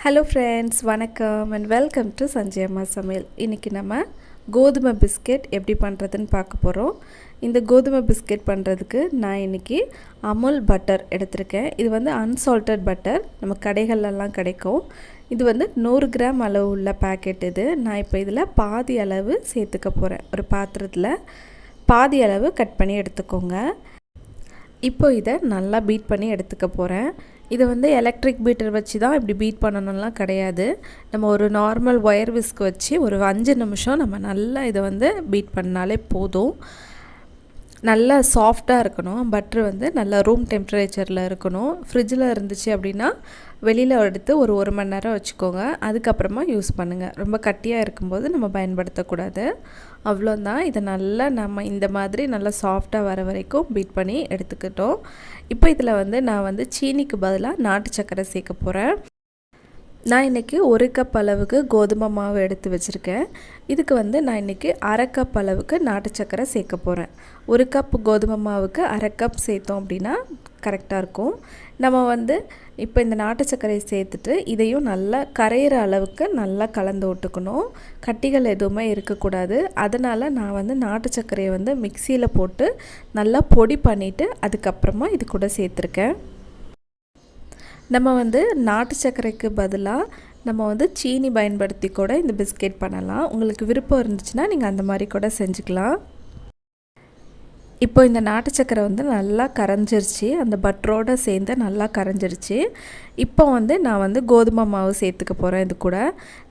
Hello friends, வணக்கம் and welcome to Sanjai Amma Samayal. இன்னைக்கு நம்ம கோதுமை பிஸ்கட் எப்படி பண்றதுன்னு பார்க்க போறோம். இந்த கோதுமை பிஸ்கட் பண்றதுக்கு நான் இன்னைக்கு அமுல் பட்டர் எடுத்துர்க்கேன். இது வந்து அன்சால்ட்டட் பட்டர். நம்ம கடைகள்ல எல்லாம் கிடைக்கும். இது வந்து 100 கிராம் அளவு உள்ள பாக்கெட் இது. நான் இப்போ இதல பாதி அளவு சேர்த்துக்க போறேன். ஒரு பாத்திரத்துல பாதி அளவு கட் பண்ணி எடுத்துக்கோங்க. இப்போ இத நல்லா பீட் பண்ணி எடுத்துக்க போறேன். இது வந்து எலக்ட்ரிக் பீட்டர் வச்சு தான் இப்படி பீட் பண்ணனும்லாம் கிடையாது. நம்ம ஒரு நார்மல் வயர் விஸ்க் வச்சு ஒரு 5 நிமிஷம் நம்ம நல்லா இத வந்து பீட் பண்ணாலே போதும். நல்லா சாஃப்ட்டா இருக்கணும். பட்டர் வந்து நல்ல ரூம் டெம்பரேச்சர்ல இருக்கணும். ஃப்ரிட்ஜ்ல இருந்துச்சு அப்படினா வெளியில எடுத்து ஒரு 1 மணி நேரம் வச்சுக்கோங்க. அதுக்கு அப்புறமா யூஸ் பண்ணுங்க. ரொம்ப கட்டியா இருக்கும்போது நம்ம பயன்படுத்த கூடாது. அவ்வளவுதான். இத நல்லா நம்ம இந்த மாதிரி நல்லா சாஃப்ட்டா வர வரைக்கும் பீட் பண்ணி எடுத்துக்கிட்டோம். இப்போ இதல வந்து நான் வந்து சீனிக்கு பதிலா நாட்டு சர்க்கரை சேர்க்க போறேன். நான் இன்னைக்கு 1 கப் அளவுக்கு கோதுமை மாவு எடுத்து வச்சிருக்கேன். இதுக்கு வந்து நான் இன்னைக்கு 1/2 கப் அளவுக்கு நாட்டு சர்க்கரை சேர்க்க போறேன். 1 கப் கோதுமை மாவுக்கு 1/2 கப் சேர்த்தோம் அப்படினா கரெக்ட்டா இருக்கும். நம்ம வந்து இப்போ இந்த நாட்டு சர்க்கரையை சேர்த்துட்டு இதையும் நல்லா கரையிற அளவுக்கு நல்லா கலந்து விட்டுக்கணும். கட்டிகள் எதுவுமே இருக்க கூடாது. அதனால நான் வந்து நாட்டு சர்க்கரையை வந்து மிக்ஸில போட்டு நல்லா பொடி பண்ணிட்டு அதுக்கு அப்புறமா இது கூட சேர்த்திருக்கேன். நம்ம வந்து நாட்டு சர்க்கரைக்கு பதிலா நம்ம வந்து சீனி பயன்படுத்தி கூட இந்த பிஸ்கட் பண்ணலாம். உங்களுக்கு விருப்பம் இருந்துச்சுனா நீங்க அந்த மாதிரி கூட செஞ்சுக்கலாம். இப்போ இந்த நாட்டு சர்க்கரை வந்து நல்லா கரைஞ்சிருச்சு. அந்த பட்டரோட சேர்ந்து நல்லா கரைஞ்சிருச்சு. இப்போ வந்து நான் வந்து கோதுமை மாவு சேர்த்துக்க போறேன் இது கூட.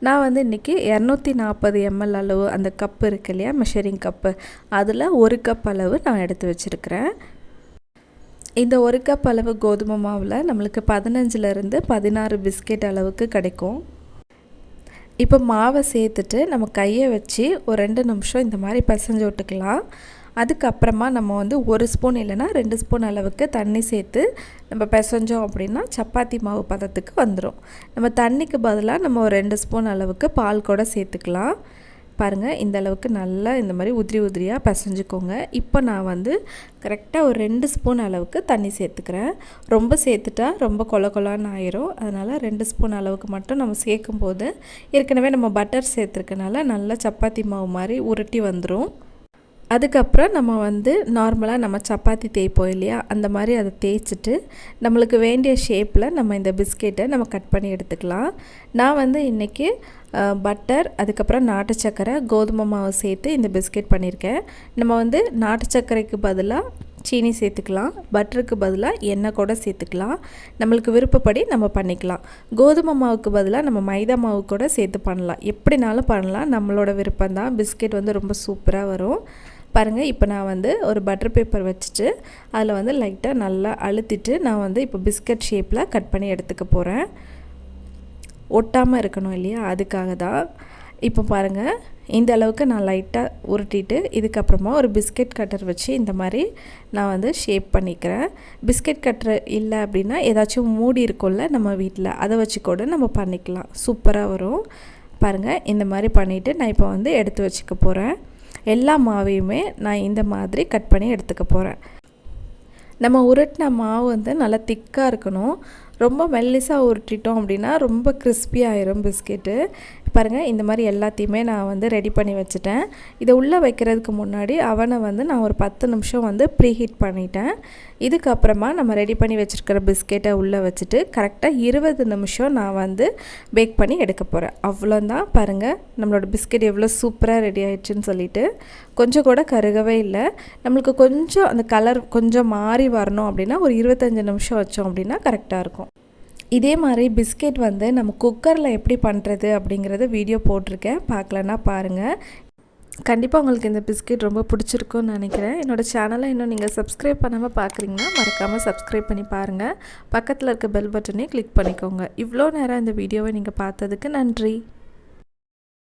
நான் வந்து இன்னைக்கு 240 ml அளவு அந்த கப் இருக்கு இல்லையா மெஷரிங் கப் அதுல 1 கப் அளவு நான் எடுத்து வச்சிருக்கேன். இந்த 1 கப் அளவு கோதுமை மாவுல நமக்கு 15ல இருந்து 16 பிஸ்கட் அளவுக்கு கிடைக்கும். இப்போ மாவை சேர்த்துட்டு நம்ம கையை வச்சு ஒரு 2 நிமிஷம் இந்த மாதிரி பிசைஞ்சு விட்டுக்கலாம். அதுக்கு அப்புறமா நம்ம வந்து 1 ஸ்பூன் இல்லனா 2 ஸ்பூன் அளவுக்கு தண்ணி சேர்த்து நம்ம பிசைஞ்சோம் அப்படினா சப்பாத்தி மாவு பதத்துக்கு வந்துரும். நம்ம தண்ணிக்கு பதிலா நம்ம ஒரு 2 ஸ்பூன் அளவுக்கு பால் கூட சேர்த்துக்கலாம். பாருங்க இந்த அளவுக்கு நல்லா இந்த மாதிரி உதிரி உதிரியா பிசைஞ்சுக்கோங்க. இப்போ நான் வந்து கரெக்ட்டா ஒரு 2 ஸ்பூன் அளவுக்கு தண்ணி சேர்த்துக்கறேன். ரொம்ப சேர்த்துட்டா ரொம்ப கொலகொலன்னு ஆயிரும். அதனால 2 ஸ்பூன் அளவுக்கு மட்டும் நம்ம சேர்க்கும்போது ஏற்கனவே நம்ம பட்டர் சேர்த்திருக்கனால நல்லா சப்பாத்தி மாவு மாதிரி உருட்டி வந்துரும். அதுக்கு அப்புறம் நம்ம வந்து நார்மலா நம்ம சப்பாத்தி தேய்ப்போம் இல்லையா அந்த மாதிரி அதை தேய்ச்சிட்டு நமக்கு வேண்டிய ஷேப்ல நம்ம இந்த பிஸ்கட்டை நம்ம கட் பண்ணி எடுத்துக்கலாம். நான் வந்து இன்னைக்கு பட்டர் அதுக்கு அப்புறம் நாட்டு சர்க்கரை கோதுமை மாவு சேர்த்து இந்த பிஸ்கட் பண்ணிருக்கேன். நம்ம வந்து நாட்டு சர்க்கரைக்கு பதிலா சீனி சேர்த்துக்கலாம். பட்டருக்கு பதிலா எண்ணெய் கூட சேர்த்துக்கலாம். நமக்கு விருப்பப்படி நம்ம பண்ணிக்கலாம். கோதுமை மாவுக்கு பதிலா நம்ம மைதா மாவு கூட சேர்த்து பண்ணலாம். எப்படினாலும் பண்ணலாம். நம்மளோட விருப்பம் தான். பிஸ்கட் வந்து ரொம்ப சூப்பரா வரும். பாருங்க இப்போ நான் வந்து ஒரு பட்டர் பேப்பர் வச்சிட்டு அதுல வந்து லைட்டா நல்லா அழுத்திட்டு நான் வந்து இப்போ பிஸ்கட் ஷேப்ல கட் பண்ணி எடுத்துக்க போறேன். ஒட்டாம இருக்கணும் இல்லையா அதுக்காக தான். இப்போ பாருங்க இந்த அளவுக்கு நான் லைட்டா உருட்டிட்டு இதுக்கு அப்புறமா ஒரு பிஸ்கட் கட்டர் வச்சு இந்த மாதிரி நான் வந்து ஷேப் பண்ணிக்கிறேன். பிஸ்கட் கட்டர் இல்ல அப்படினா ஏதாச்சும் மூடி இருக்கும்ல நம்ம வீட்ல அதை வச்சு கூட நம்ம பண்ணிக்கலாம். சூப்பரா வரும். பாருங்க இந்த மாதிரி பண்ணிட்டு நான் இப்போ வந்து எடுத்து வச்சுக்க போறேன். எல்லா மாவையுமே நான் இந்த மாதிரி கட் பண்ணி எடுத்துக்க போறேன். நம்ம உருட்டின மாவு வந்து நல்லா திக்கா இருக்கணும். ரொம்ப மெல்லிசா உருட்டிட்டோம் அப்படினா ரொம்ப கிறிஸ்பி ஆயிரும் பிஸ்கட். பாருங்க இந்த மாதிரி எல்லாத்தையுமே நான் வந்து ரெடி பண்ணி வச்சிட்டேன். இத உள்ள வைக்கிறதுக்கு முன்னாடி அவனை வந்து நான் ஒரு 10 நிமிஷம் வந்து ப்ரீ ஹீட் பண்ணிட்டேன். இதுக்கு அப்புறமா நம்ம ரெடி பண்ணி வச்சிருக்கிற பிஸ்கட்டை உள்ள வச்சிட்டு கரெக்ட்டா 20 நிமிஷம் நான் வந்து பேக் பண்ணி எடுக்க போறேன். அவ்வளவுதான். பாருங்க நம்மளோட பிஸ்கட் எவ்வளவு சூப்பரா ரெடி ஆயிடுச்சுன்னு சொல்லிட்டு கொஞ்சம் கூட கருகவே இல்ல. நமக்கு கொஞ்சம் அந்த கலர் கொஞ்சம் மாறி வரணும் அப்படினா ஒரு 25 நிமிஷம் வச்சோம் அப்படினா கரெக்ட்டா இருக்கும். இதே மாதிரி பிஸ்கட் வந்து நம்ம குக்கர்ல எப்படி பண்றது அப்படிங்கறத வீடியோ போட்டுருக்கேன். பார்க்கலனா பாருங்க. கண்டிப்பா உங்களுக்கு இந்த பிஸ்கட் ரொம்ப பிடிச்சிருக்கும்னு நினைக்கிறேன். என்னோட சேனலை இன்னும் நீங்க சப்ஸ்கிரைப் பண்ணாம பார்க்கறீங்கன்னா மறக்காம சப்ஸ்கிரைப் பண்ணி பாருங்க. பக்கத்துல இருக்க பெல் பட்டனை கிளிக் பண்ணிக்கோங்க. இவ்ளோ நேரம் இந்த வீடியோவை நீங்க பார்த்ததுக்கு நன்றி.